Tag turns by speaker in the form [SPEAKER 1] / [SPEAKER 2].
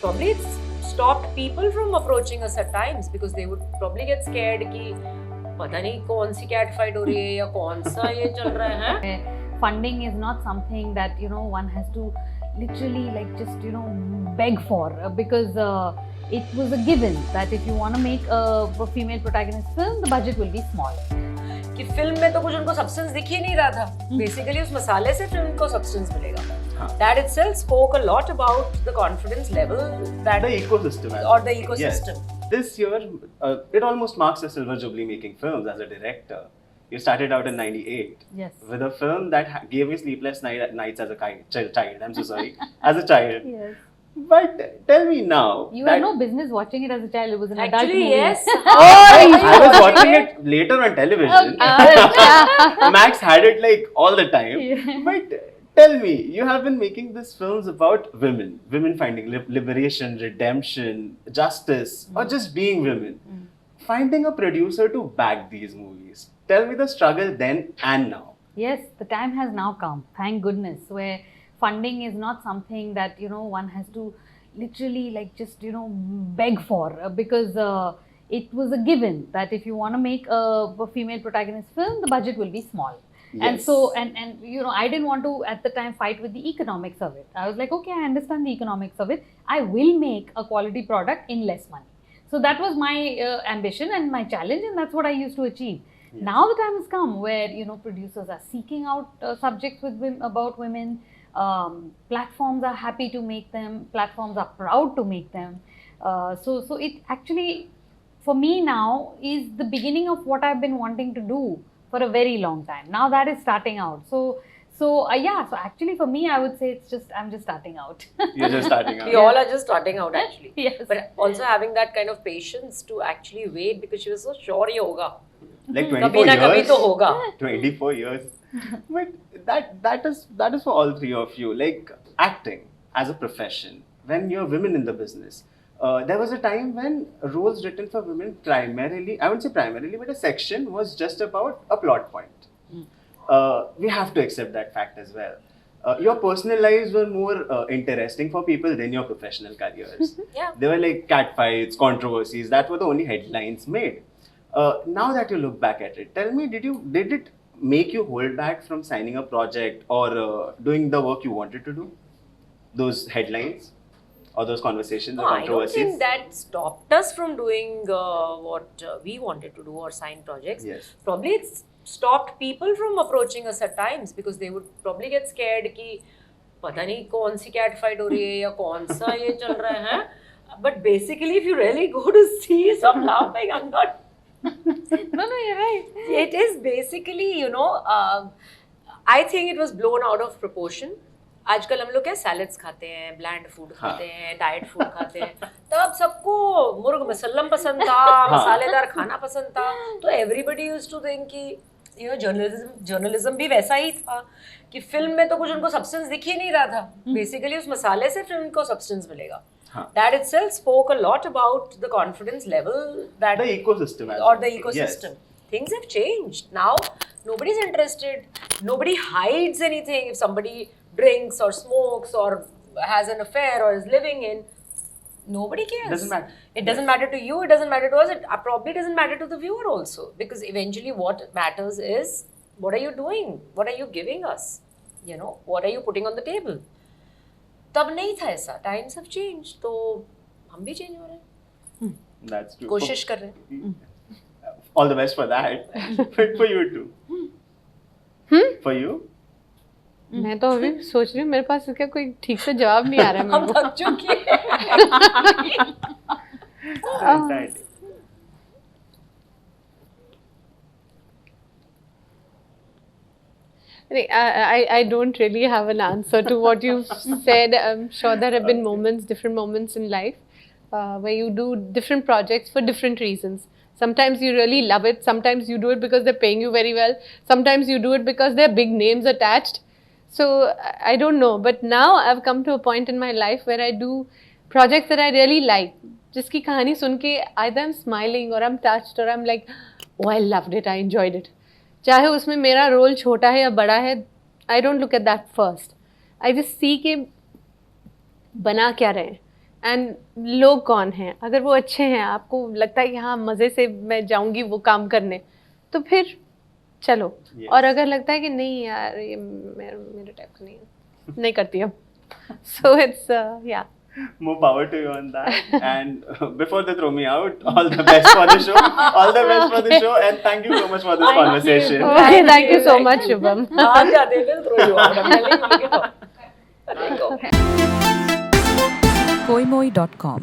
[SPEAKER 1] probably it's stopped people from approaching us at times because they would probably get scared कि पता नहीं कौन सी cat fight हो रही है या कौन सा ये चल रहा है.
[SPEAKER 2] Funding is not something that one has to literally like just beg for because it was a given that if you want to make a female protagonist film, the budget will be small.
[SPEAKER 1] कि film में तो कुछ उनको substance दिख ही नहीं रहा था. Basically उस मसाले से फिल्म को सब्सटेंस मिलेगा. That itself spoke a lot about the confidence level that
[SPEAKER 3] the ecosystem
[SPEAKER 1] or the ecosystem.
[SPEAKER 3] Yes. This year, it almost marks a silver jubilee making films as a director. You started out in '98 with a film that gave you sleepless nights as a child. I'm so sorry, as a child.
[SPEAKER 2] Yes.
[SPEAKER 3] But tell me now.
[SPEAKER 2] You had no business watching it as a child. It was an adult
[SPEAKER 1] Actually,
[SPEAKER 2] movie.
[SPEAKER 1] yes.
[SPEAKER 3] I was watching it later on television. Max had it like all the time.
[SPEAKER 2] Yeah.
[SPEAKER 3] But tell me, you have been making these films about women finding liberation, redemption, justice, or just being women. Finding a producer to back these movies. Tell me the struggle then and now.
[SPEAKER 2] Yes, the time has now come, thank goodness, where funding is not something that one has to literally like just beg for because it was a given that if you want to make a female protagonist film, the budget will be small.
[SPEAKER 3] Yes.
[SPEAKER 2] And so and I didn't want to at the time fight with the economics of it. I was like, okay, I understand the economics of it. I will make a quality product in less money. So that was my ambition and my challenge, and that's what I used to achieve. Yes. Now the time has come where producers are seeking out subjects about women. Platforms are happy to make them. Platforms are proud to make them. So it actually, for me now, is the beginning of what I've been wanting to do for a very long time. Now that is starting out. So actually for me, I would say I'm just starting out.
[SPEAKER 3] You're just starting out.
[SPEAKER 1] We all are just starting out actually.
[SPEAKER 2] Yes.
[SPEAKER 1] But also having that kind of patience to actually wait because she was so sure ये होगा.
[SPEAKER 3] Like 24
[SPEAKER 1] कभी ना कभी
[SPEAKER 3] years.
[SPEAKER 1] तो होगा.
[SPEAKER 3] 24 years. But that is for all three of you. Like acting as a profession, when you're women in the business, there was a time when roles written for women primarily, I wouldn't say primarily, but a section was just about a plot point. We have to accept that fact as well. Your personal lives were more interesting for people than your professional careers.
[SPEAKER 1] Yeah.
[SPEAKER 3] They were like catfights, controversies. That were the only headlines made. Now that you look back at it, tell me, did it make you hold back from signing a project or doing the work you wanted to do? Those headlines or those conversations or controversies?
[SPEAKER 1] I don't think that stopped us from doing what we wanted to do or sign projects.
[SPEAKER 3] Yes.
[SPEAKER 1] Probably it's stopped people from approaching us at times because they would probably get scared कि पता नहीं कौन सी cat fight हो रही है या कौन सा ये चल रहा है. But basically, if you really go to see, stop laughing. I'm not.
[SPEAKER 2] No, you're right.
[SPEAKER 1] It is basically, I think it was blown out of proportion. आजकल हम लोग क्या सैलड्स खाते हैं, ब्लैंड फूड खाते हैं, डाइट फूड खाते हैं. तब सबको मुर्ग मसल्लम पसंद था, मसालेदार खाना पसंद था. तो एवरीबडी यूज्ड टू थिंक कि जर्नलिज्म भी वैसा ही था कि फिल्म में तो कुछ उनको सब्सटेंस दिख ही नहीं रहा था. बेसिकली उस मसाले से फिल्म को सब्सटेंस मिलेगा. That itself spoke a lot about the confidence level that
[SPEAKER 3] the ecosystem
[SPEAKER 1] or the ecosystem. Yes. Things have changed. Now nobody's interested. Nobody hides anything. If somebody drinks or smokes or has an affair or is living in, nobody cares.
[SPEAKER 3] Doesn't matter.
[SPEAKER 1] It doesn't matter to you. It doesn't matter to us. It probably doesn't matter to the viewer also, because eventually what matters is what are you doing? What are you giving us? What are you putting on the table? तब नहीं था ऐसा. Times have changed. तो हम भी change हो रहे हैं.
[SPEAKER 3] That's true.
[SPEAKER 1] कोशिश कर रहे हैं.
[SPEAKER 3] All the best for that. But for you too. For you?
[SPEAKER 4] मैं तो अभी सोच रही हूँ, मेरे पास इसका कोई ठीक से जवाब नहीं आ रहा है.
[SPEAKER 1] हम थक चुके हैं.
[SPEAKER 4] I don't really have an answer to what you've said. I'm sure there have been different moments in life where you do different projects for different reasons. Sometimes you really love it. Sometimes you do it because they're paying you very well. Sometimes you do it because there are big names attached. So I don't know. But now I've come to a point in my life where I do projects that I really like. जिसकी कहानी सुन के either I'm smiling or I'm touched or I'm like, oh, I loved it, I enjoyed it. चाहे उसमें मेरा role छोटा है या बड़ा है, I don't look at that first. I just see कि बना क्या रहे हैं. एंड लोग कौन हैं, अगर वो अच्छे हैं, आपको लगता है कि हाँ मज़े से मैं जाऊंगी वो काम करने, तो फिर चलो।
[SPEAKER 3] Yes.
[SPEAKER 4] और अगर लगता है कि नहीं यार ये मेरे टाइप का नहीं है, नहीं करती अब, सो इट्स या
[SPEAKER 3] More power to you on that. And before they throw me out, all the best for the show. All the best for the show. And thank you so much for this conversation.
[SPEAKER 4] Okay, thank you so much, Shubham.
[SPEAKER 1] हाँ जाते will throw you out. I'm telling you, look it up. There you go.
[SPEAKER 5] Koimoi.com